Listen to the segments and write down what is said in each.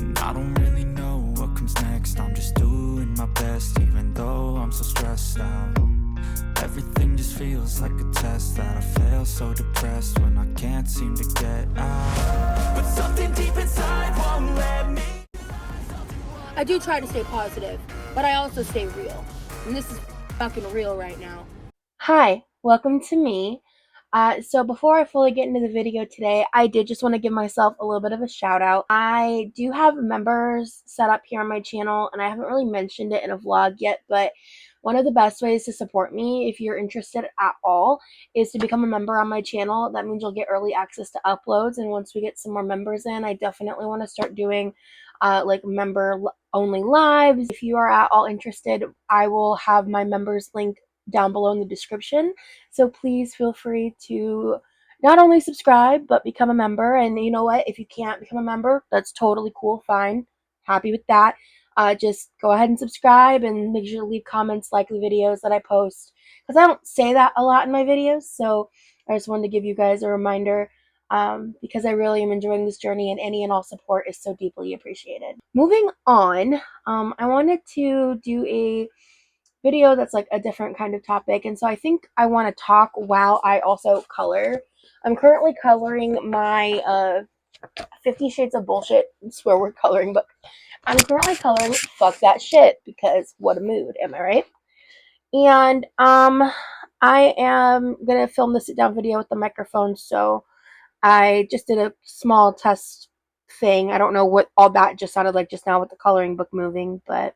And I don't really know what comes next. I'm just doing my best, even though I'm so stressed out. Everything just feels like a test that I fail, so depressed when I can't seem to get out. But something deep inside won't let me. I do try to stay positive, but I also stay real. And this is fucking real right now. Hi, welcome to me. So before I fully get into the video today, I did just want to give myself a little bit of a shout out. I do have members set up here on my channel, and I haven't really mentioned it in a vlog yet, but one of the best ways to support me, if you're interested at all, is to become a member on my channel. That means you'll get early access to uploads, and once we get some more members in, I definitely want to start doing like member only lives. If you are at all interested, I will have my members link down below in the description, so please feel free to not only subscribe but become a member. And you know what, if you can't become a member, that's totally cool, fine, happy with that. Just go ahead and subscribe and make sure to leave comments, like the videos that I post, because I don't say that a lot in my videos. So I just wanted to give you guys a reminder, because I really am enjoying this journey, and any and all support is so deeply appreciated. Moving on, I wanted to do a video that's like a different kind of topic, and so I think I want to talk while I also color. I'm currently coloring my 50 Shades of Bullshit swear word coloring book. I'm currently coloring Fuck That Shit, because what a mood, am I right? And I am gonna film the sit down video with the microphone, so I just did a small test thing. I don't know what all that just sounded like just now with the coloring book moving, but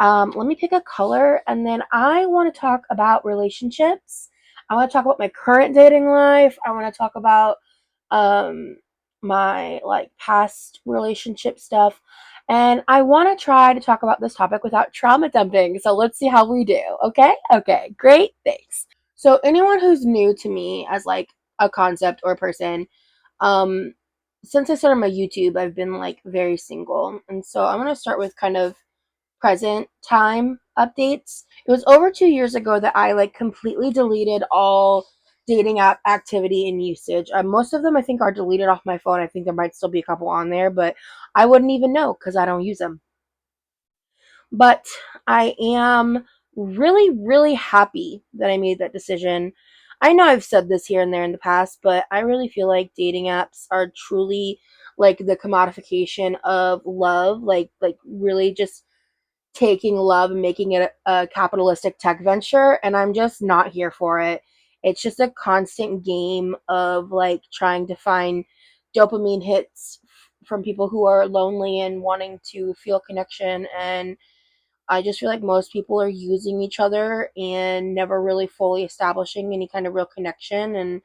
let me pick a color, and then I want to talk about relationships. I want to talk about my current dating life. I want to talk about um, my like past relationship stuff, and I want to try to talk about this topic without trauma dumping. So let's see how we do. Okay, great, thanks. So anyone who's new to me as like a concept or a person, um, since I started my YouTube, I've been like very single, and so I'm gonna start with kind of present time updates. It was over 2 years ago that I like completely deleted all dating app activity and usage. Most of them I think are deleted off my phone. I think there might still be a couple on there, but I wouldn't even know because I don't use them. But I am really, really happy that I made that decision. I know I've said this here and there in the past, but I really feel like dating apps are truly like the commodification of love, like really just taking love and making it a capitalistic tech venture, and I'm just not here for it. It's just a constant game of like trying to find dopamine hits from people who are lonely and wanting to feel connection, and I just feel like most people are using each other and never really fully establishing any kind of real connection. And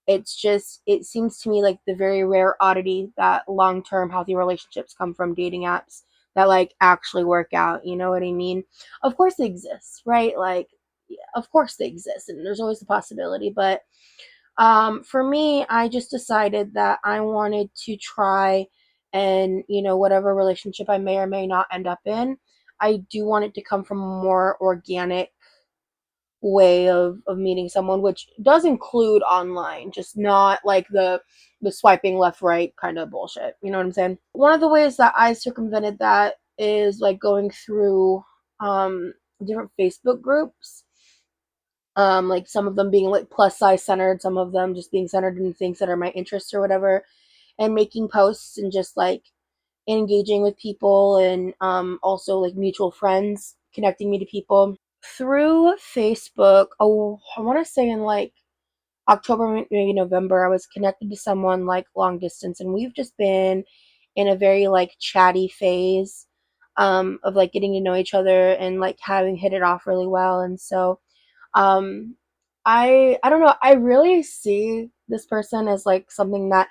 it seems to me like the very rare oddity that long-term healthy relationships come from dating apps that like actually work out. You know what I mean? Of course they exist, right? Like, yeah, of course they exist, and there's always a possibility. But for me, I just decided that I wanted to try, and whatever relationship I may or may not end up in, I do want it to come from a more organic way of meeting someone, which does include online, just not like the swiping left right kind of bullshit. You know what I'm saying? One of the ways that I circumvented that is like going through different Facebook groups. Like some of them being like plus size centered, some of them just being centered in things that are my interests or whatever, and making posts and just like engaging with people, and also like mutual friends connecting me to people through Facebook. Oh, I want to say in like October, maybe November, I was connected to someone like long distance, and we've just been in a very like chatty phase of like getting to know each other and like having hit it off really well. And so um I don't know, I really see this person as like something that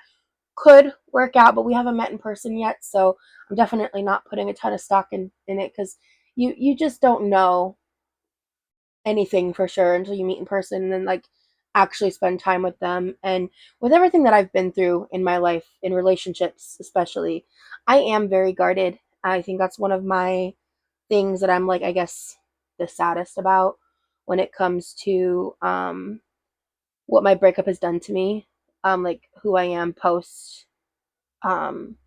could work out, but we haven't met in person yet, so I'm definitely not putting a ton of stock in it, because you just don't know anything for sure until you meet in person and then like actually spend time with them. And with everything that I've been through in my life, in relationships especially, I am very guarded. I think that's one of my things that I'm like, I guess, the saddest about when it comes to what my breakup has done to me, like who I am post um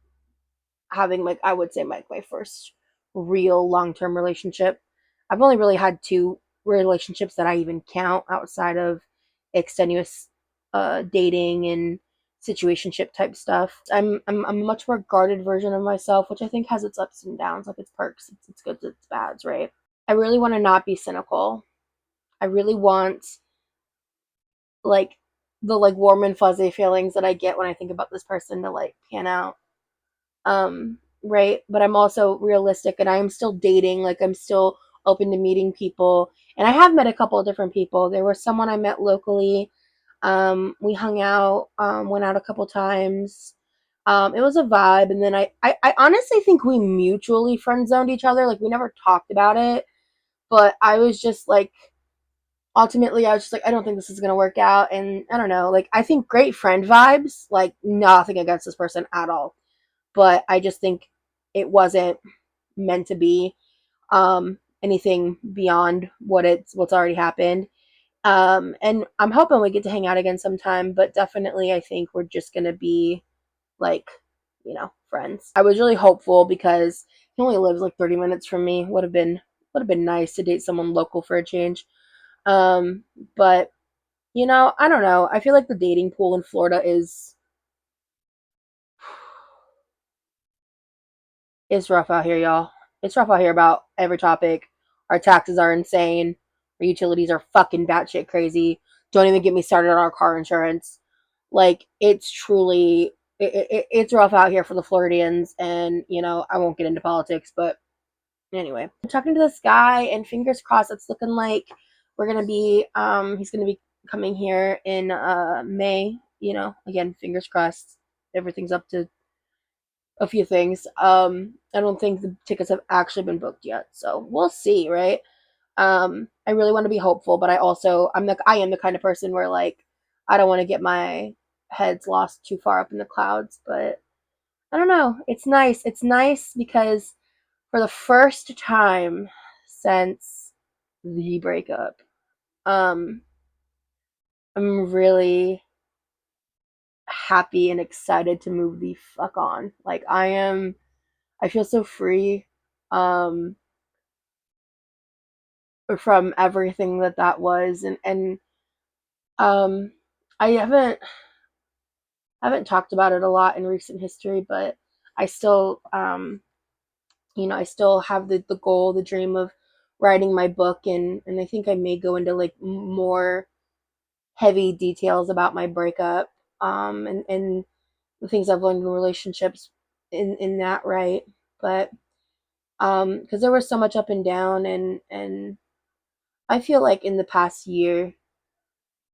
having, like, I would say, like, my first real long-term relationship. I've only really had two relationships that I even count outside of extenuous dating and situationship type stuff. I'm a much more guarded version of myself, which I think has its ups and downs, like its perks, its goods, its bads, right? I really want to not be cynical. I really want, like, the, like, warm and fuzzy feelings that I get when I think about this person to, like, pan out. Right? But I'm also realistic, and I am still dating, like, I'm still open to meeting people. And I have met a couple of different people. There was someone I met locally. We hung out, went out a couple times. It was a vibe, and then I honestly think we mutually friend zoned each other. Like, we never talked about it, but I was just like, ultimately, I was just like, I don't think this is gonna work out, and I don't know. Like, I think great friend vibes. Like, nothing against this person at all, but I just think it wasn't meant to be anything beyond what's already happened. And I'm hoping we get to hang out again sometime, but definitely I think we're just gonna be, like, friends. I was really hopeful because he only lives like 30 minutes from me. Would have been nice to date someone local for a change. Um, but I don't know. I feel like the dating pool in Florida is rough out here, y'all. It's rough out here about every topic. Our taxes are insane. Our utilities are fucking batshit crazy. Don't even get me started on our car insurance. Like, it's truly, it's rough out here for the Floridians, and I won't get into politics, but anyway, I'm talking to this guy, and fingers crossed, it's looking like he's gonna be coming here in May. Again, fingers crossed. Everything's up to a few things. I don't think the tickets have actually been booked yet, so we'll see, right? I really want to be hopeful, but I am the kind of person where, like, I don't want to get my heads lost too far up in the clouds, but I don't know. It's nice. It's nice because for the first time since the breakup, um, I'm really happy and excited to move the fuck on. Like, I feel so free um from everything that was, and um I haven't talked about it a lot in recent history, but I still I still have the goal, the dream of writing my book, and I think I may go into, like, more heavy details about my breakup, and the things I've learned in relationships in that, right? But because there was so much up and down, and I feel like in the past year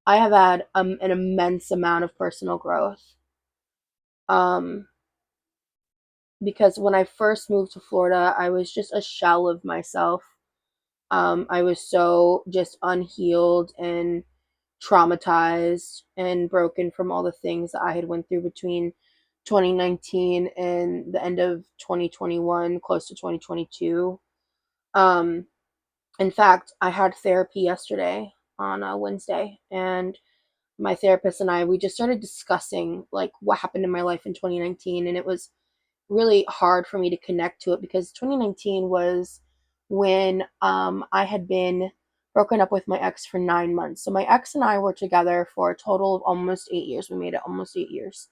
I have had an immense amount of personal growth. Um, because when I first moved to Florida, I was just a shell of myself. I was so just unhealed and traumatized and broken from all the things that I had went through between 2019 and the end of 2021, close to 2022. Um, in fact, I had therapy yesterday on a Wednesday, and my therapist and we just started discussing, like, what happened in my life in 2019, and it was really hard for me to connect to it because 2019 was when I had been broken up with my ex for 9 months. So my ex and I were together for a total of almost 8 years. We made it almost 8 years.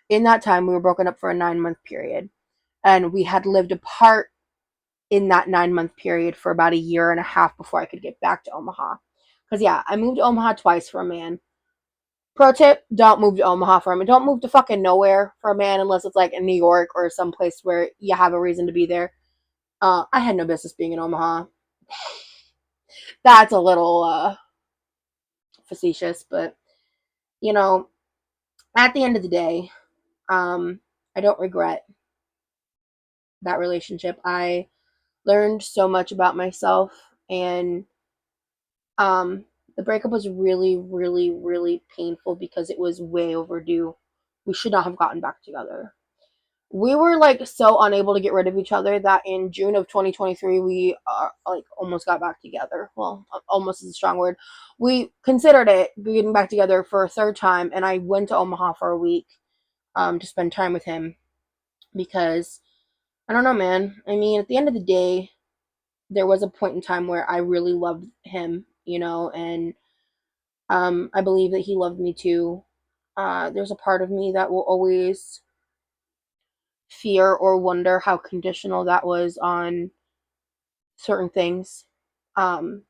In that time, we were broken up for a 9-month period, and we had lived apart in that 9-month period for about a year and a half before I could get back to Omaha. Because, yeah, I moved to Omaha twice for a man. Pro tip, don't move to Omaha for a man. Don't move to fucking nowhere for a man unless it's, like, in New York or someplace where you have a reason to be there. I had no business being in Omaha. That's a little facetious, but, you know, at the end of the day, I don't regret that relationship. I learned so much about myself, and um, the breakup was really, really, really painful because it was way overdue. We should not have gotten back together. We were, like, so unable to get rid of each other that in June of 2023 we like, almost got back together. Well, almost is a strong word. We considered it getting back together for a third time, and I went to Omaha for a week to spend time with him because I don't know, man. I mean, at the end of the day, there was a point in time where I really loved him, and I believe that he loved me too. There's a part of me that will always fear or wonder how conditional that was on certain things. Um,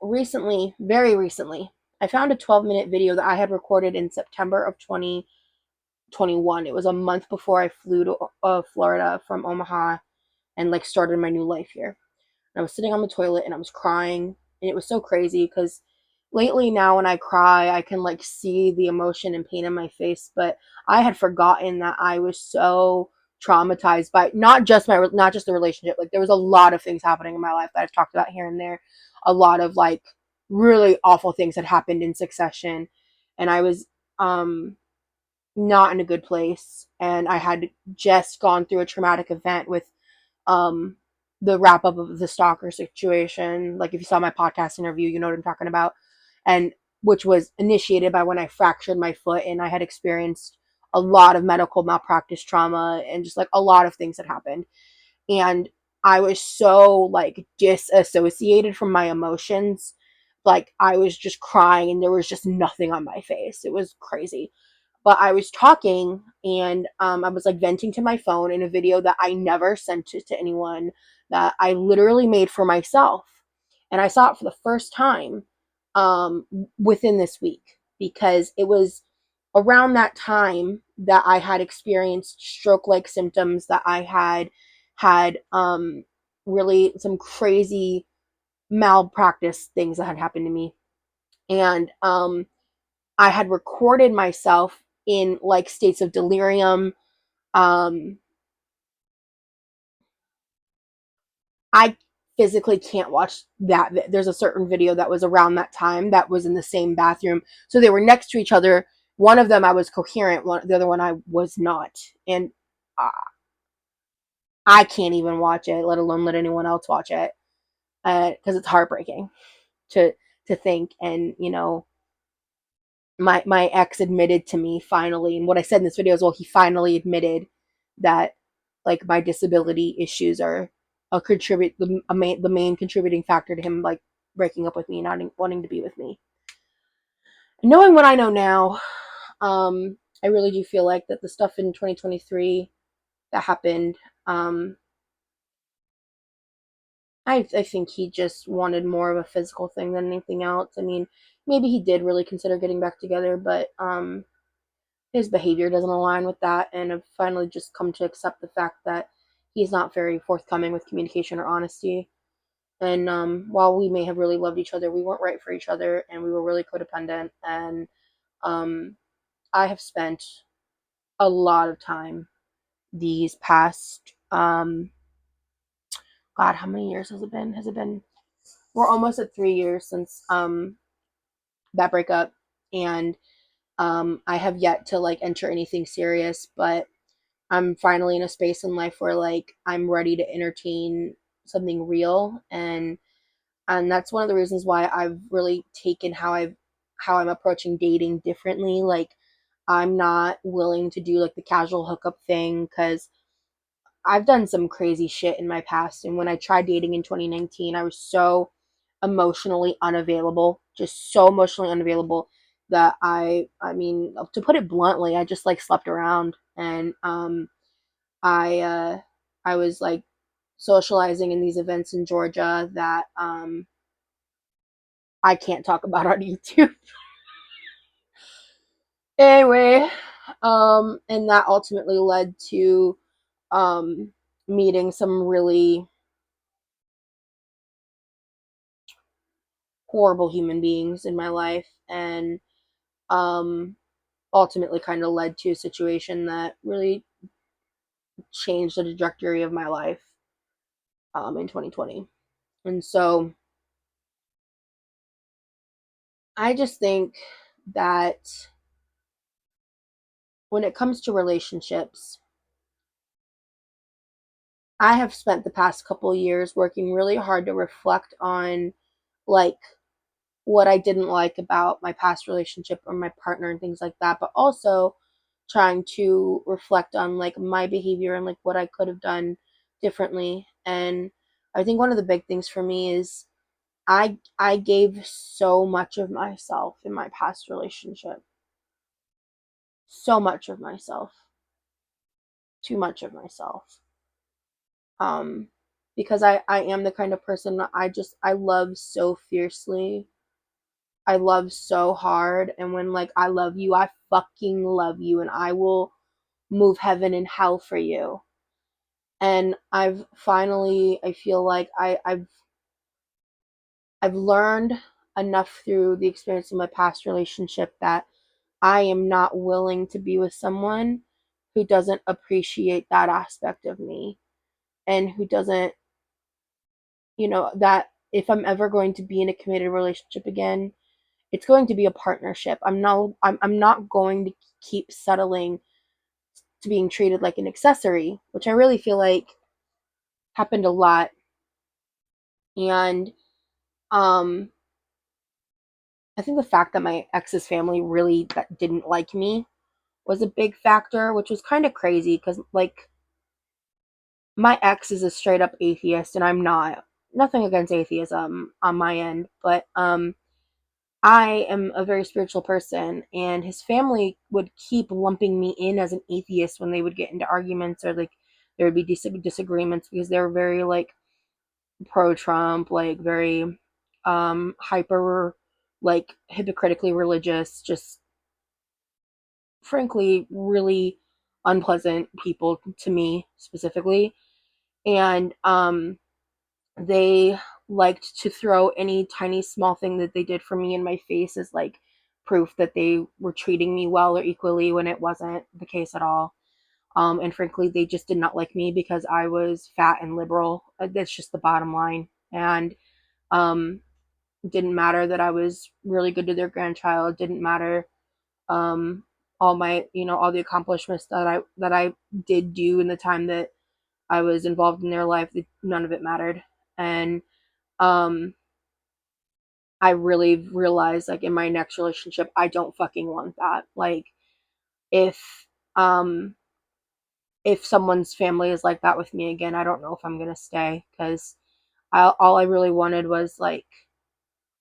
recently, very recently, I found a 12-minute video that I had recorded in September of 2021. It was a month before I flew to Florida from Omaha and like started my new life here. And I was sitting on the toilet and I was crying, and it was so crazy because lately now when I cry, I can like see the emotion and pain in my face, but I had forgotten that I was so traumatized by not just the relationship. Like there was a lot of things happening in my life that I've talked about here and there. A lot of like really awful things had happened in succession, and I was um not in a good place, and I had just gone through a traumatic event with um the wrap up of the stalker situation. Like if you saw my podcast interview, you know what I'm talking about. And which was initiated by when I fractured my foot and I had experienced a lot of medical malpractice trauma and just like a lot of things had happened. And I was so like disassociated from my emotions. Like I was just crying and there was just nothing on my face. It was crazy. But I was talking and I was like venting to my phone in a video that I never sent to anyone, that I literally made for myself. And I saw it for the first time um, within this week because it was around that time that I had experienced stroke like symptoms, that I had really some crazy malpractice things that had happened to me. And I had recorded myself in like states of delirium. Um, I physically can't watch that. There's a certain video that was around that time that was in the same bathroom. So they were next to each other. One of them I was coherent, the other one I was not. And uh, I can't even watch it, let alone let anyone else watch it, because it's heartbreaking to think. And my ex admitted to me finally, and what I said in this video is, well, he finally admitted that like my disability issues are the main contributing factor to him like breaking up with me and not wanting to be with me. And knowing what I know now, I really do feel like that the stuff in 2023 that happened, um, I think he just wanted more of a physical thing than anything else. I mean, maybe he did really consider getting back together, but his behavior doesn't align with that, and I've finally just come to accept the fact that he's not very forthcoming with communication or honesty. And while we may have really loved each other, we weren't right for each other, and we were really codependent. And um, I have spent a lot of time these past God, how many years has it been? Has it been? We're almost at 3 years since that breakup, and I have yet to like enter anything serious, but I'm finally in a space in life where like I'm ready to entertain something real. And that's one of the reasons why I've really taken how I'm approaching dating differently. Like I'm not willing to do like the casual hookup thing cuz I've done some crazy shit in my past, and when I tried dating in 2019, I was so emotionally unavailable, just so emotionally unavailable that I mean, to put it bluntly, I just like slept around. And I uh, I was like socializing in these events in Georgia that I can't talk about on YouTube. Anyway, and that ultimately led to um, meeting some really horrible human beings in my life, and um, ultimately kind of led to a situation that really changed the trajectory of my life in 2020. And so I just think that when it comes to relationships, I have spent the past couple years working really hard to reflect on like what I didn't like about my past relationship or my partner and things like that, but also trying to reflect on like my behavior and like what I could have done differently. And I think one of the big things for me is I gave so much of myself in my past relationship. So much of myself. Too much of myself. Um because I am the kind of person that I love so fiercely. I love so hard, and when like I love you, I fucking love you, and I will move heaven and hell for you. And I feel like I've learned enough through the experience of my past relationship that I am not willing to be with someone who doesn't appreciate that aspect of me, and who doesn't, that if I'm ever going to be in a committed relationship again, it's going to be a partnership. I'm not going to keep settling to being treated like an accessory, which I really feel like happened a lot. And um I think the fact that my ex's family really didn't like me was a big factor, which was kind of crazy because like my ex is a straight up atheist and I'm not. Nothing against atheism on my end, but I am a very spiritual person, and his family would keep lumping me in as an atheist when they would get into arguments, or like there would be disagreements, because they were very like pro Trump, like very hyper, like hypocritically religious, just frankly really unpleasant people to me specifically. And they liked to throw any tiny small thing that they did for me in my face as like proof that they were treating me well or equally, when it wasn't the case at all. And frankly, they just did not like me because I was fat and liberal. That's just the bottom line. And um, it didn't matter that I was really good to their grandchild. It didn't matter um, all my, all the accomplishments that I did do in the time that I was involved in their life. None of it mattered. And um, I really realized, like, in my next relationship, I don't fucking want that. Like, if um if someone's family is like that with me again, I don't know if I'm gonna stay, because all I really wanted was like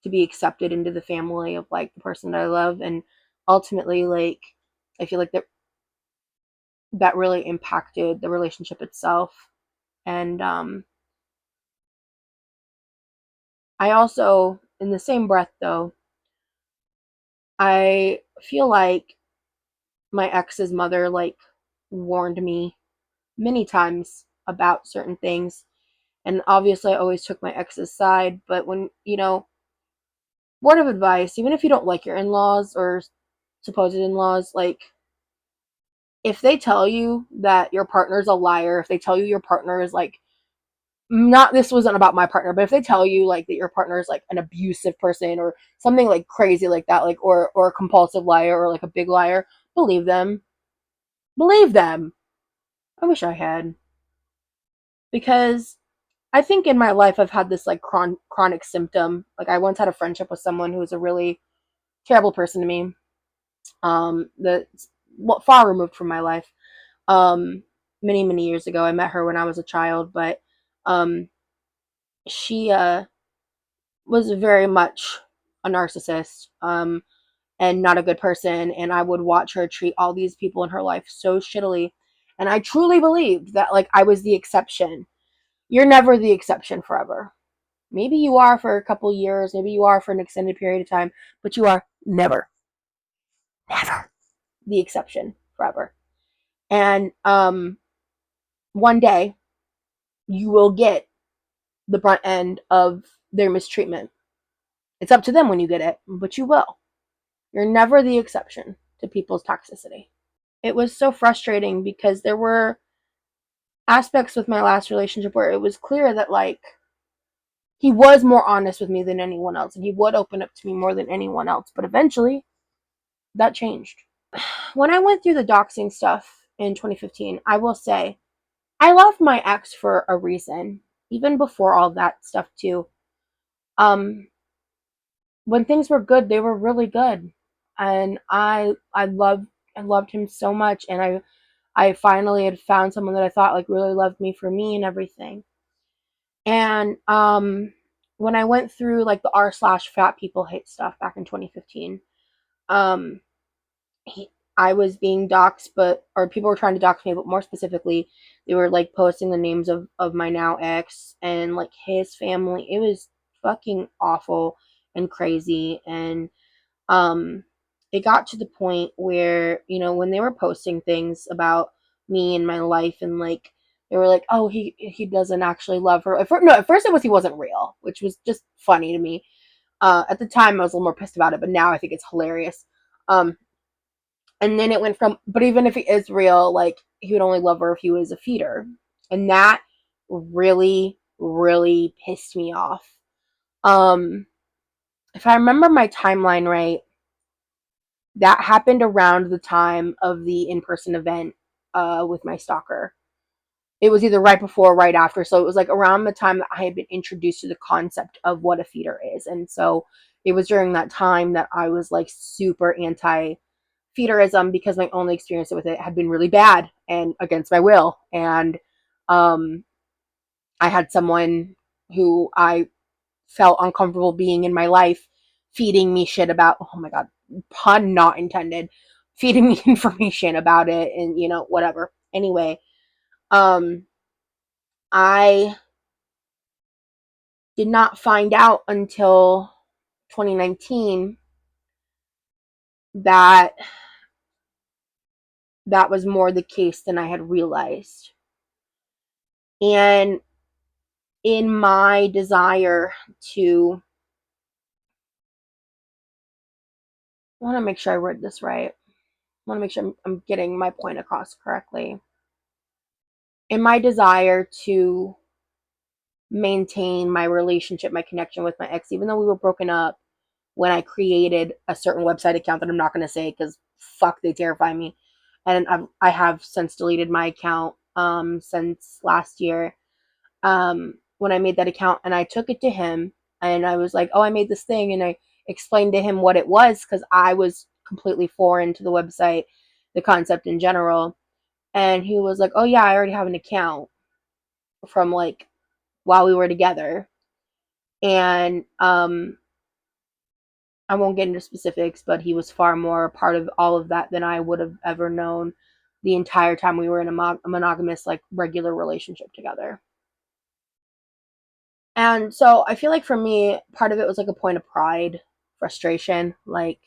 to be accepted into the family of like the person that I love, and ultimately, like, I feel like that really impacted the relationship itself. And I also, in the same breath, though, I feel like my ex's mother like warned me many times about certain things. And obviously, I always took my ex's side. But when, word of advice, even if you don't like your in laws or supposed in laws, like, if they tell you that your partner's a liar, if they tell you your partner is like, not, this wasn't about my partner, but if they tell you like that your partner is like an abusive person or something like crazy like that, like, or a compulsive liar or like a big liar, believe them. Believe them. I wish I had. Because I think in my life I've had this like chronic symptom. Like, I once had a friendship with someone who was a really terrible person to me. That's far removed from my life. Um, many years ago, I met her when I was a child, but um, she was very much a narcissist. And not a good person. And I would watch her treat all these people in her life so shittily. And I truly believed that like I was the exception. You're never the exception forever. Maybe you are for a couple years, maybe you are for an extended period of time, but you are never the exception forever. And one day you will get the brunt end of their mistreatment. It's up to them when you get it, but you will. You're never the exception to people's toxicity. It was so frustrating because there were aspects with my last relationship where it was clear that like he was more honest with me than anyone else, and he would open up to me more than anyone else, but eventually that changed. When I went through the doxing stuff in 2015, I will say I loved my ex for a reason, even before all that stuff too. um when things were good, they were really good, and I loved I loved him so much, and I finally had found someone that I thought like really loved me for me and everything. And when I went through like the r/fat people hate stuff back in 2015, um he, I was being doxxed, or people were trying to dox me, but more specifically, they were like posting the names of my now ex and like his family. It was fucking awful and crazy. And it got to the point where, when they were posting things about me and my life, and like they were like, oh, he doesn't actually love her. At first it was he wasn't real, which was just funny to me. At the time I was a little more pissed about it, but now I think it's hilarious. And then it went from, but even if he is real, like, he would only love her if he was a feeder. And that really, really pissed me off. If I remember my timeline right, that happened around the time of the in-person event with my stalker. It was either right before or right after. So it was like around the time that I had been introduced to the concept of what a feeder is. And so it was during that time that I was like super anti feederism, because my only experience with it had been really bad and against my will. And I had someone who I felt uncomfortable being in my life feeding me shit about, oh my God, pun not intended, feeding me information about it, and whatever. Anyway, I did not find out until 2019 that that was more the case than I had realized. And in my desire to, I want to make sure I word this right. I want to make sure I'm getting my point across correctly. In my desire to maintain my relationship, my connection with my ex, even though we were broken up, when I created a certain website account that I'm not going to say because fuck, they terrify me. And I have since deleted my account since last year. When I made that account, and I took it to him, and I was like, oh, I made this thing, and I explained to him what it was, because I was completely foreign to the website, the concept in general. And he was like, oh yeah, I already have an account from like while we were together. And I won't get into specifics, but he was far more a part of all of that than I would have ever known the entire time we were in a monogamous, like, regular relationship together. And so I feel like for me, part of it was like a point of pride, frustration, like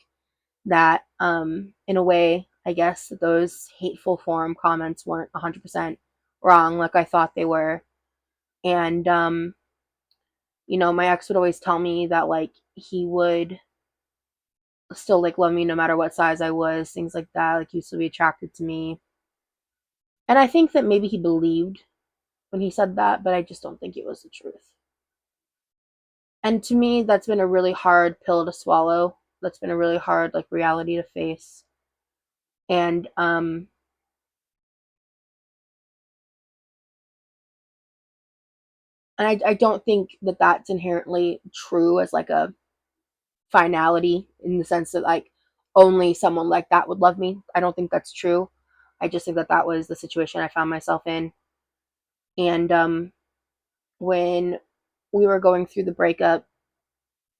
that, in a way, I guess those hateful forum comments weren't 100% wrong like I thought they were. And, my ex would always tell me that, like, he would still, like, love me no matter what size I was, things like that. Like, he used to be attracted to me. And I think that maybe he believed when he said that, but I just don't think it was the truth. And to me, that's been a really hard pill to swallow. That's been a really hard, like, reality to face. And I don't think that that's inherently true as like a finality, in the sense that like only someone like that would love me. I don't think that's true. I just think that that was the situation I found myself in. And when we were going through the breakup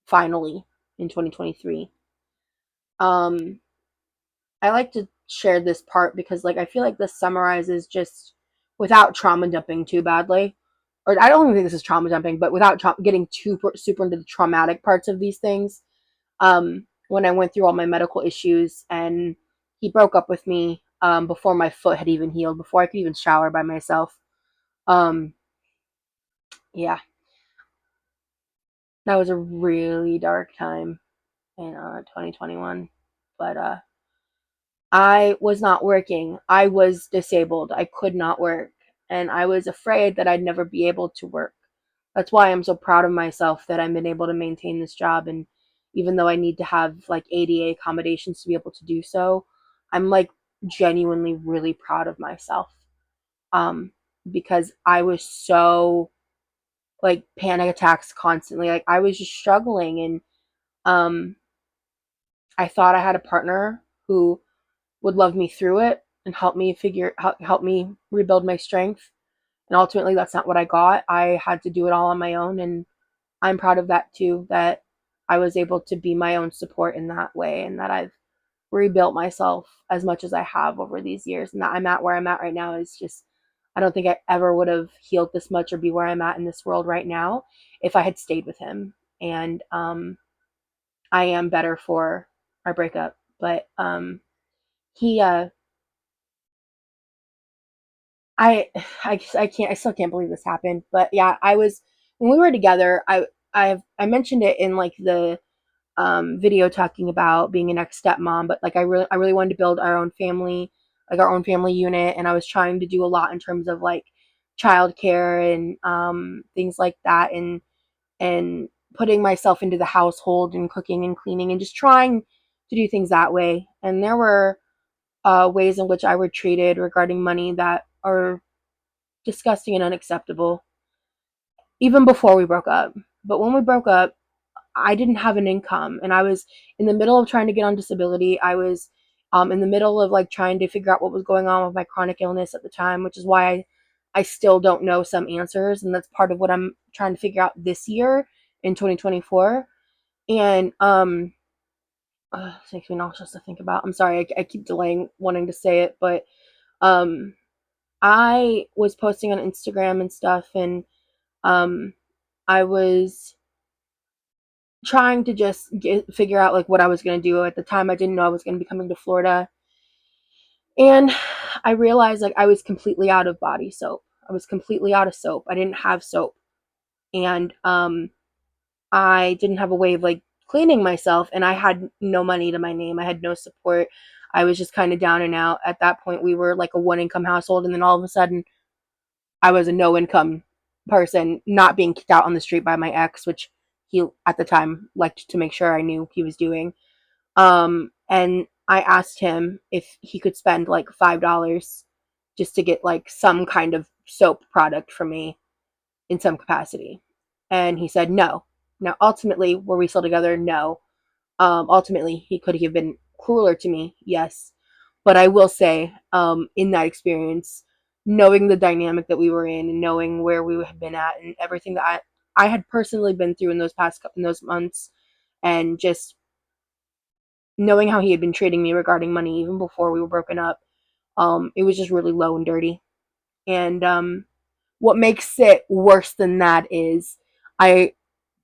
finally in 2023, um I like to share this part because, like, I feel like this summarizes, just without trauma dumping too badly, or I don't even think this is trauma dumping, but without getting too super into the traumatic parts of these things. When I went through all my medical issues, and he broke up with me before my foot had even healed, before I could even shower by myself. Um, yeah, that was a really dark time in 2021, but I was not working. I was disabled. I could not work. And I was afraid that I'd never be able to work. That's why I'm so proud of myself that I've been able to maintain this job. And even though I need to have like ADA accommodations to be able to do so, I'm like genuinely really proud of myself. Um, because I was so, like, panic attacks constantly. Like, I was just struggling. And I thought I had a partner who would love me through it and help me rebuild my strength. And ultimately, that's not what I got. I had to do it all on my own, and I'm proud of that too, that I was able to be my own support in that way, and that I've rebuilt myself as much as I have over these years, and that I'm at where I'm at right now is just, I don't think I ever would have healed this much or be where I'm at in this world right now if I had stayed with him. And I am better for our breakup, but he I I still can't believe this happened. But yeah, I was, when we were together, I mentioned it in like the video talking about being an ex stepmom, but like I really wanted to build our own family, like our own family unit, and I was trying to do a lot in terms of like childcare and things like that, and putting myself into the household and cooking and cleaning and just trying to do things that way. And there were ways in which I were treated regarding money that are disgusting and unacceptable, even before we broke up. But when we broke up, I didn't have an income, and I was in the middle of trying to get on disability. I was in the middle of like trying to figure out what was going on with my chronic illness at the time, which is why I still don't know some answers, and that's part of what I'm trying to figure out this year in 2024. And it makes me nauseous to think about. I'm sorry, I keep delaying wanting to say it, but um, I was posting on Instagram and stuff, and um, I was trying to just figure out like what I was going to do. At the time, I didn't know I was going to be coming to Florida, and I realized like I was completely out of body soap. I was completely out of soap. I didn't have soap, and I didn't have a way of like cleaning myself, and I had no money to my name. I had no support. I was just kind of down and out. At that point, we were like a one income household, and then all of a sudden, I was a no income person, not being kicked out on the street by my ex, which he at the time liked to make sure I knew he was doing. And I asked him if he could spend like $5 just to get like some kind of soap product for me in some capacity. And he said no. Now, ultimately, were we still together? No. Ultimately, he could have been crueler to me, yes. But I will say, in that experience, knowing the dynamic that we were in, and knowing where we had been at, and everything that I had personally been through in those months, and just knowing how he had been treating me regarding money even before we were broken up, it was just really low and dirty. And what makes it worse than that is I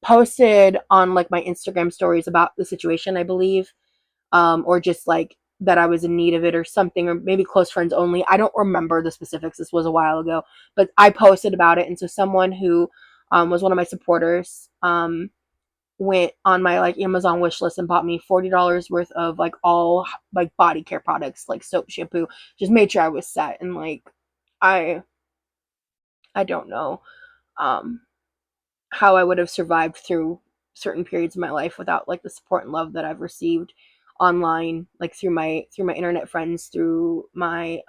posted on like my Instagram stories about the situation, I believe, or just like that I was in need of it or something, or maybe close friends only. I don't remember the specifics. This was a while ago, but I posted about it, and so someone who was one of my supporters went on my like Amazon wish list and bought me $40 worth of like all like body care products, like soap, shampoo, just made sure I was set. And like I I don't know um how I would have survived through certain periods of my life without like the support and love that I've received online, like through my internet friends, through my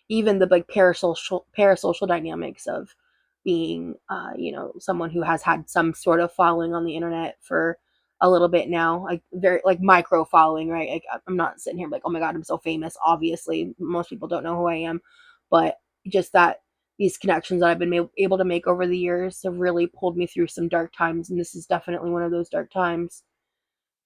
even the like parasocial dynamics of being someone who has had some sort of following on the internet for a little bit now, like very like micro following, right? Like I'm not sitting here like, oh my god, I'm so famous. Obviously most people don't know who I am, but just that these connections that I've been able to make over the years have really pulled me through some dark times, and this is definitely one of those dark times.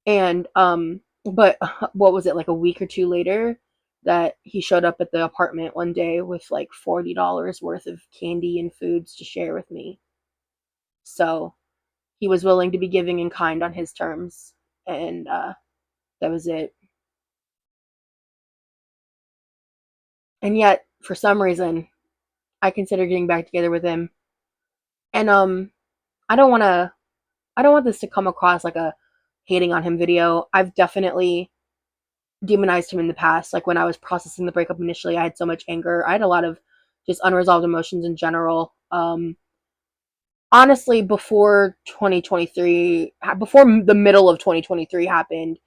And but what was it, like a week or two later, that he showed up at the apartment one day with like $40 worth of candy and foods to share with me. So he was willing to be giving in kind on his terms, and that was it. And yet, for some reason, I consider getting back together with him. And I don't want to I don't want this to come across like a hating on him video. I've definitely demonized him in the past. Like when I was processing the breakup initially, I had so much anger. I had a lot of just unresolved emotions in general. Honestly, before 2023, before the middle of 2023 happened,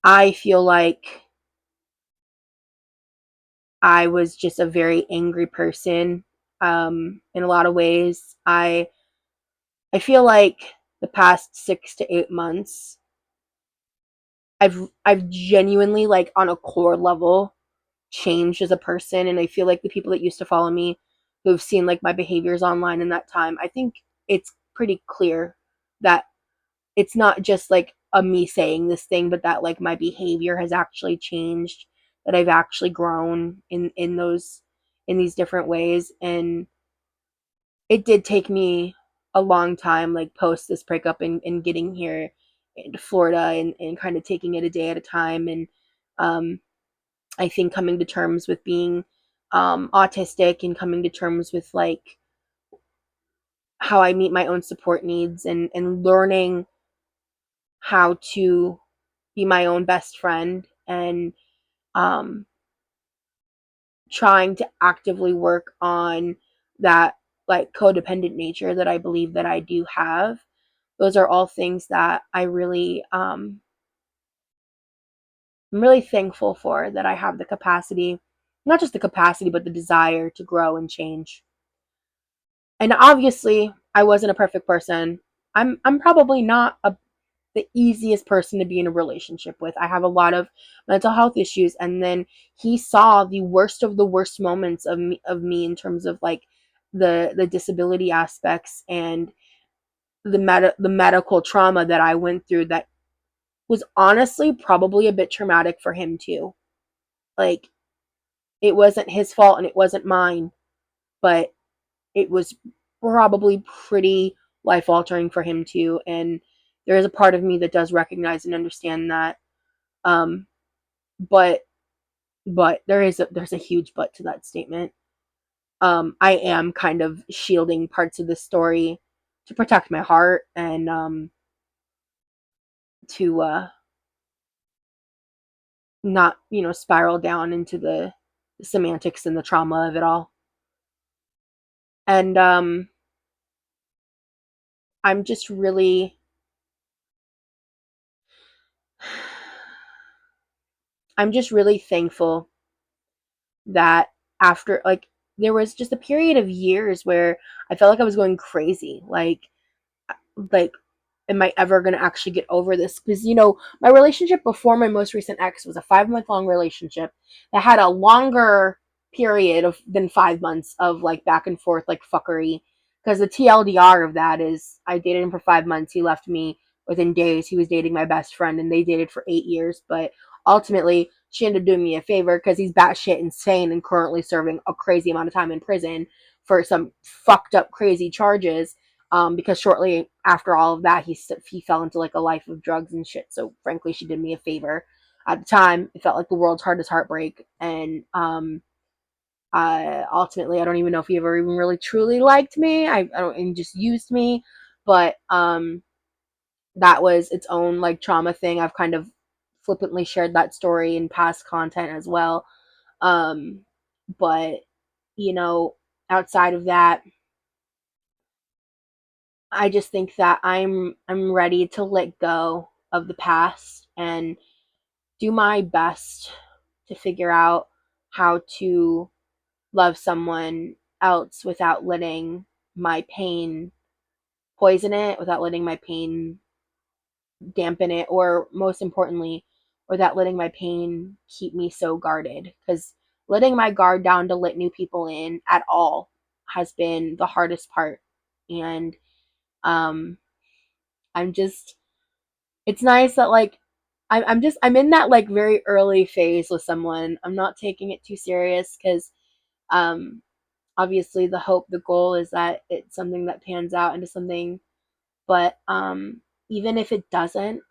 I feel like I was just a very angry person. In a lot of ways, I feel like the past 6 to 8 months I've genuinely, like, on a core level, changed as a person. And I feel like the people that used to follow me, who've seen like my behaviors online in that time, I think it's pretty clear that it's not just like a me saying this thing, but that like my behavior has actually changed, that I've actually grown in these different ways. And it did take me a long time, like post this breakup, and getting here into Florida, and kind of taking it a day at a time. And um I think coming to terms with being autistic, and coming to terms with like how I meet my own support needs, and learning how to be my own best friend, and um, trying to actively work on that like codependent nature that I believe that I do have. Those are all things that I'm really thankful for, that I have the capacity, not just the capacity, but the desire to grow and change. And obviously, I wasn't a perfect person. I'm probably not the easiest person to be in a relationship with. I have a lot of mental health issues, and then he saw the worst of the worst moments of me in terms of like the disability aspects, and the medical trauma that I went through, that was honestly probably a bit traumatic for him too. Like, it wasn't his fault and it wasn't mine, but it was probably pretty life altering for him too. And there is a part of me that does recognize and understand that. Um, but there's a huge but to that statement. I am kind of shielding parts of the story to protect my heart, and to not, spiral down into the semantics and the trauma of it all. And I'm just really I'm just really thankful that after, like, there was just a period of years where I felt like I was going crazy. Like, am I ever going to actually get over this? Because, my relationship before my most recent ex was a 5-month long relationship that had a longer period of than 5 months of like back and forth, like fuckery. Because the TLDR of that is, I dated him for 5 months. He left me within days. He was dating my best friend, and they dated for 8 years. But ultimately, she ended up doing me a favor because he's batshit insane and currently serving a crazy amount of time in prison for some fucked up, crazy charges. Because shortly after all of that, he fell into like a life of drugs and shit. So frankly, she did me a favor. At the time, it felt like the world's hardest heartbreak, and ultimately, I don't even know if he ever even really truly liked me. I don't, and just used me. But that was its own like trauma thing. I've kind of flippantly shared that story in past content as well. Um, but you know, outside of that, I just think that I'm ready to let go of the past and do my best to figure out how to love someone else without letting my pain poison it, without letting my pain dampen it, or most importantly, without letting my pain keep me so guarded. Because letting my guard down to let new people in at all has been the hardest part. And um, I'm just it's nice that like I'm in that like very early phase with someone. I'm not taking it too serious because um obviously the goal is that it's something that pans out into something. But even if it doesn't,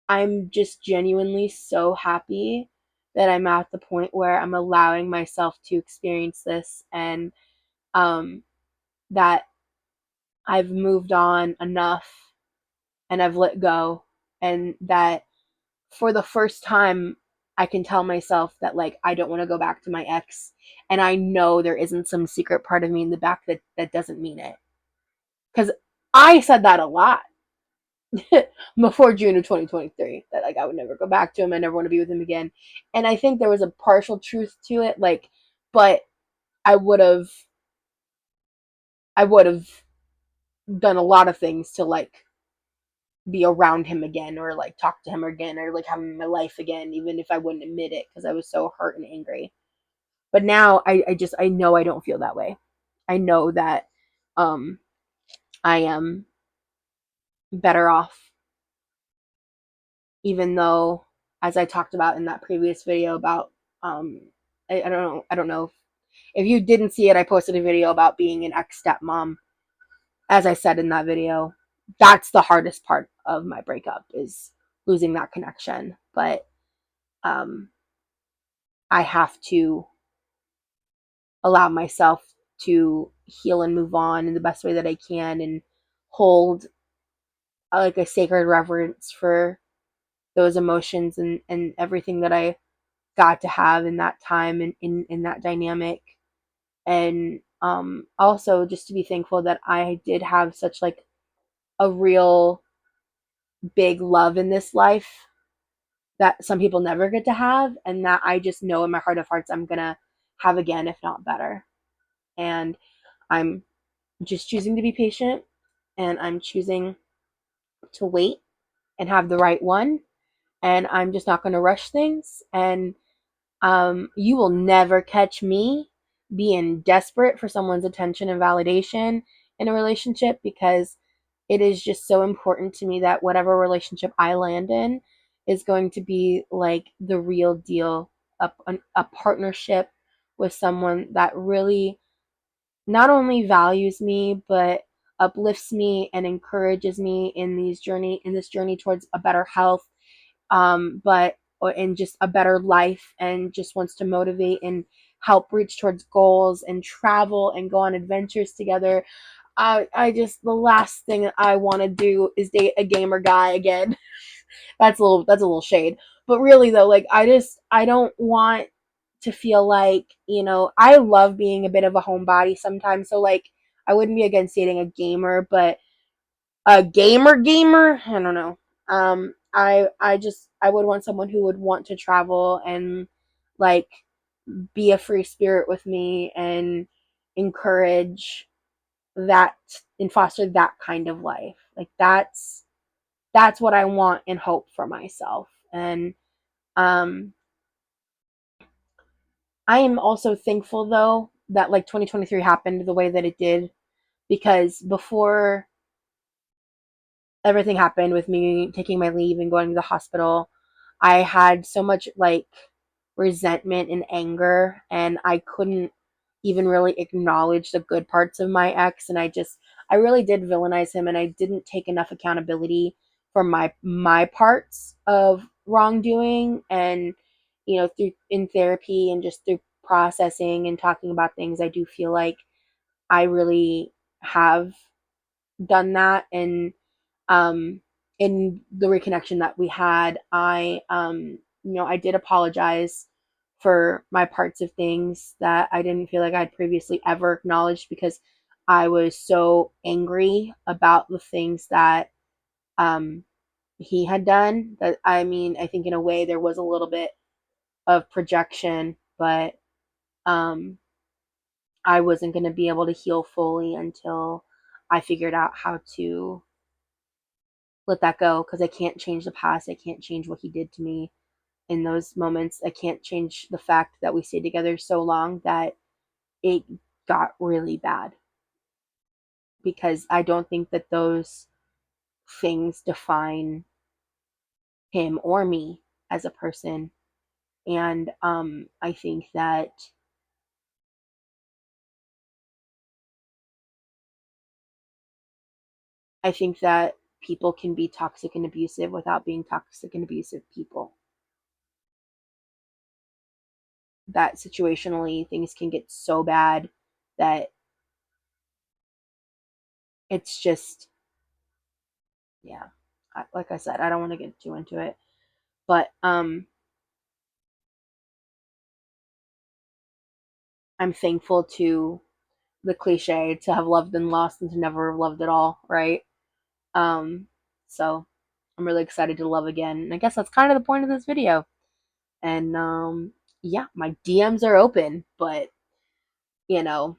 I'm just genuinely so happy that I'm at the point where I'm allowing myself to experience this, and um that I've moved on enough, and I've let go, and that for the first time I can tell myself that like I don't want to go back to my ex, and I know there isn't some secret part of me in the back that doesn't mean it, cuz I said that a lot before June of 2023, that like I would never go back to him, I never want to be with him again. And I think there was a partial truth to it, like, but I would have I would have done a lot of things to like be around him again, or like talk to him again, or like have him in my life again, even if I wouldn't admit it because I was so hurt and angry. But now I know I don't feel that way. I know that um I am better off, even though, as I talked about in that previous video about um I don't know if you didn't see it. I posted a video about being an ex stepmom. As I said in that video, that's the hardest part of my breakup, is losing that connection. But um I have to allow myself to heal and move on in the best way that I can, and hold like a sacred reverence for those emotions and everything that I got to have in that time and in that dynamic. And also just to be thankful that I did have such like a real big love in this life that some people never get to have, and that I just know in my heart of hearts I'm gonna have again, if not better. And I'm just choosing to be patient, and I'm choosing to wait and have the right one, and I'm just not going to rush things. And you will never catch me being desperate for someone's attention and validation in a relationship, because it is just so important to me that whatever relationship I land in is going to be like the real deal, a partnership with someone that really not only values me, but uplifts me and encourages me in this journey towards a better health, but in just a better life, and just wants to motivate and help reach towards goals and travel and go on adventures together. I just, the last thing I want to do is date a gamer guy again. That's a little shade, but really though, like I don't want to feel like, I love being a bit of a homebody sometimes. So like I wouldn't be against dating a gamer, but a gamer, I don't know. I would want someone who would want to travel and like be a free spirit with me, and encourage that and foster that kind of life. Like that's what I want and hope for myself. And um I am also thankful though that like 2023 happened the way that it did, because before everything happened with me taking my leave and going to the hospital, I had so much like resentment and anger, and I couldn't even really acknowledge the good parts of my ex. And I really did villainize him, and I didn't take enough accountability for my parts of wrongdoing. And through in therapy and just through processing and talking about things, I do feel like I really have done that. And in the reconnection that we had, I did apologize for my parts of things that I didn't feel like I'd previously ever acknowledged, because I was so angry about the things that um he had done. That, I mean, I think in a way there was a little bit of projection, but um I wasn't going to be able to heal fully until I figured out how to let that go, because I can't change the past. I can't change what he did to me in those moments. I can't change the fact that we stayed together so long that it got really bad, because I don't think that those things define him or me as a person. And I think that people can be toxic and abusive without being toxic and abusive people. That situationally things can get so bad that it's just, yeah. Like I said, I don't want to get too into it, but I'm thankful to the cliche to have loved and lost and to never have loved at all, right? Um, so I'm really excited to love again. And I guess that's kind of the point of this video. And yeah, my DMs are open, but you know,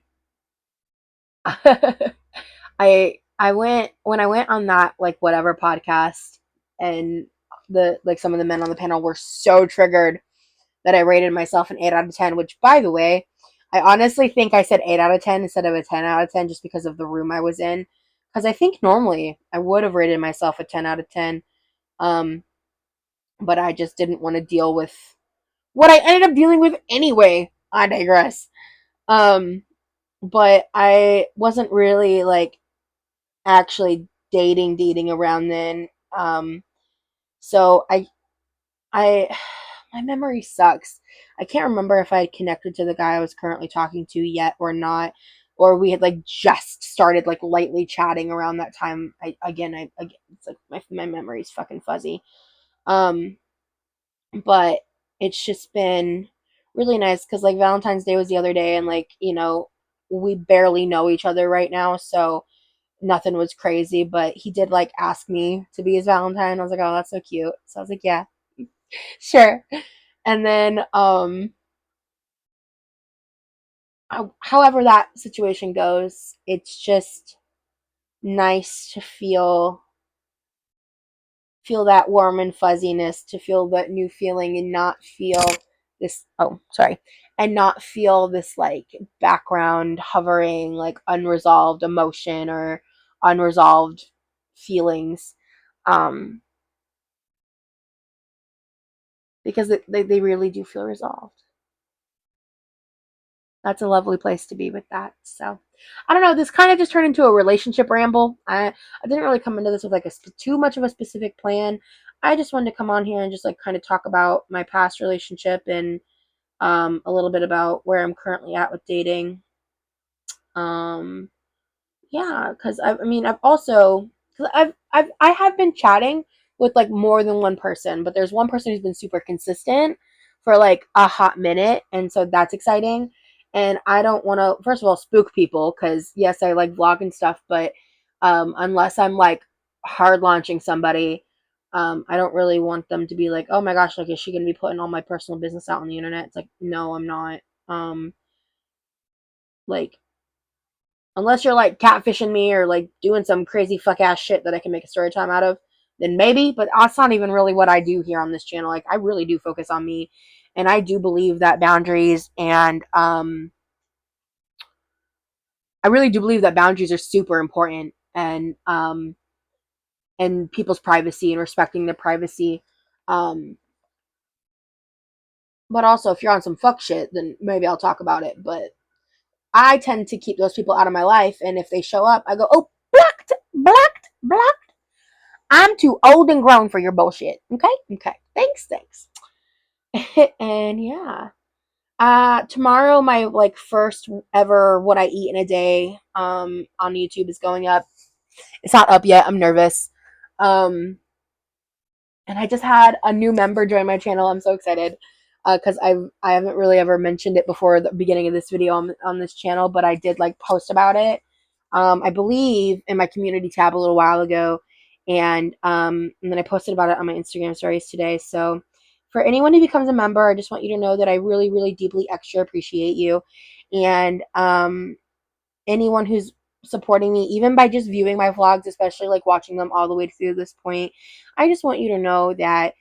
I when I went on that like whatever podcast, and the like some of the men on the panel were so triggered that I rated myself an 8 out of 10, which by the way, I honestly think I said 8 out of 10 instead of a 10 out of 10 just because of the room I was in, because I think normally I would have rated myself a 10 out of 10. Um but I just didn't want to deal with what I ended up dealing with anyway. I digress. Um but I wasn't really like actually dating around then. So I my memory sucks. I can't remember if I had connected to the guy I was currently talking to yet or not, or we had like just started like lightly chatting around that time. It's like my memory's fucking fuzzy. Um, but it's just been really nice because like Valentine's Day was the other day, and like we barely know each other right now, so nothing was crazy. But he did like ask me to be his Valentine. I was like, oh, that's so cute. So I was like, yeah, sure. And then however that situation goes, it's just nice to feel that warm and fuzziness, to feel that new feeling and not feel this, oh sorry, and not feel this like background hovering like unresolved emotion or unresolved feelings, um because they really do feel resolved. That's a lovely place to be with that. So I don't know, this kind of just turned into a relationship ramble. I didn't really come into this with like too much of a specific plan. I just wanted to come on here and just like kind of talk about my past relationship, and a little bit about where I'm currently at with dating. um yeah, because I mean, I've also, because I have been chatting with like more than one person, but there's one person who's been super consistent for like a hot minute, and so that's exciting. And I don't want to, first of all, spook people, because yes, I like vlog and stuff, but unless I'm like hard launching somebody, I don't really want them to be like, oh my gosh, like is she gonna be putting all my personal business out on the internet? It's like, no, I'm not. Like, unless you're like catfishing me or like doing some crazy fuck ass shit that I can make a story time out of, then maybe. But that's not even really what I do here on this channel. Like, I really do focus on me, and I do believe that boundaries and I really do believe that boundaries are super important, and people's privacy and respecting their privacy. Um, but also, if you're on some fuck shit, then maybe I'll talk about it. But I tend to keep those people out of my life, and if they show up, I go, oh, blocked, blocked, blocked. I'm too old and grown for your bullshit. Okay? Okay. Thanks. And yeah. Tomorrow my like first ever what I eat in a day on YouTube is going up. It's not up yet. I'm nervous. And I just had a new member join my channel. I'm so excited. Because I haven't really ever mentioned it before the beginning of this video on this channel, but I did like post about it. I believe in my community tab a little while ago, and then I posted about it on my Instagram stories today. So for anyone who becomes a member, I just want you to know that I really, really deeply extra appreciate you, and anyone who's supporting me, even by just viewing my vlogs, especially like watching them all the way through this point, I just want you to know that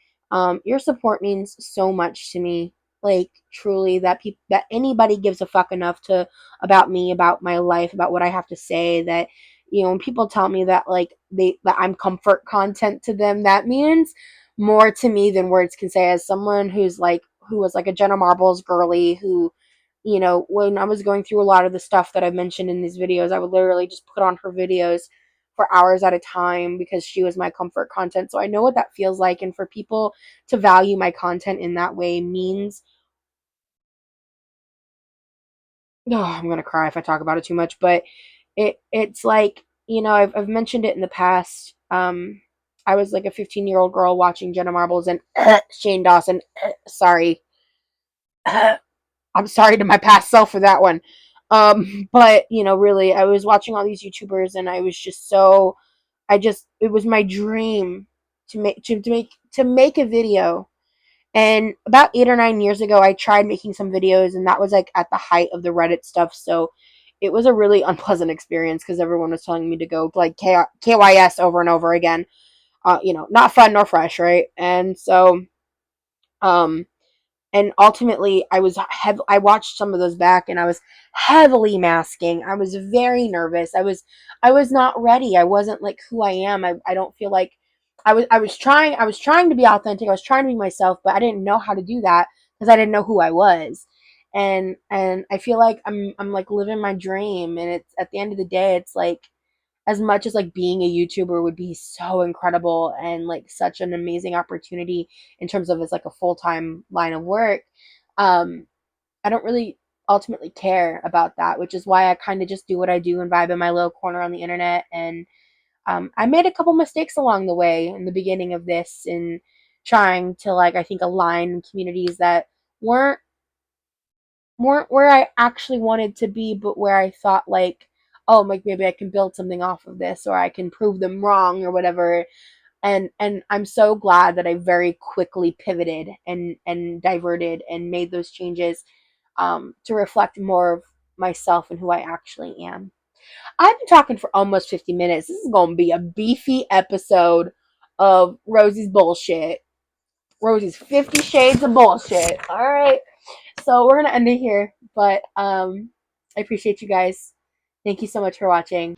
your support means so much to me. Like, truly, that that anybody gives a fuck enough to about me, about my life, about what I have to say. That when people tell me that like that I'm comfort content to them, that means more to me than words can say. As someone who was like a Jenna Marbles girly, who when I was going through a lot of the stuff that I've mentioned in these videos, I would literally just put on her videos for hours at a time because she was my comfort content. So I know what that feels like. And for people to value my content in that way means, oh, I'm going to cry if I talk about it too much, but it's like, I've mentioned it in the past. I was like a 15-year-old girl watching Jenna Marbles and Shane Dawson. Sorry. I'm sorry to my past self for that one. But really, I was watching all these YouTubers, and I was just so, it was my dream to make a video. And about 8 or 9 years ago, I tried making some videos, and that was like at the height of the Reddit stuff. So it was a really unpleasant experience because everyone was telling me to go like KYS over and over again. Not fun nor fresh, right? And so, um, and ultimately I watched some of those back, and I was heavily masking. I was very nervous. I was not ready. I wasn't like who I am. I don't feel like I was trying to be authentic. I was trying to be myself, but I didn't know how to do that because I didn't know who I was. And I feel like I'm like living my dream, and it's at the end of the day, it's like, as much as like being a YouTuber would be so incredible and like such an amazing opportunity in terms of, it's like a full-time line of work, um I don't really ultimately care about that, which is why I kind of just do what I do and vibe in my little corner on the internet. And I made a couple mistakes along the way in the beginning of this, in trying to, like, I think, align communities that weren't weren't where I actually wanted to be, but where I thought, like, oh, like, maybe I can build something off of this, or I can prove them wrong or whatever. And I'm so glad that I very quickly pivoted and diverted and made those changes, to reflect more of myself and who I actually am. I've been talking for almost 50 minutes. This is going to be a beefy episode of Rosie's bullshit. Rosie's 50 shades of bullshit. All right. So we're going to end it here, but I appreciate you guys. Thank you so much for watching.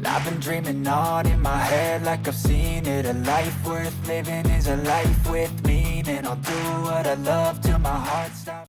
I've been dreaming on in my head like I've seen it. A life worth living is a life with meaning. I'll do what I love till my heart stops.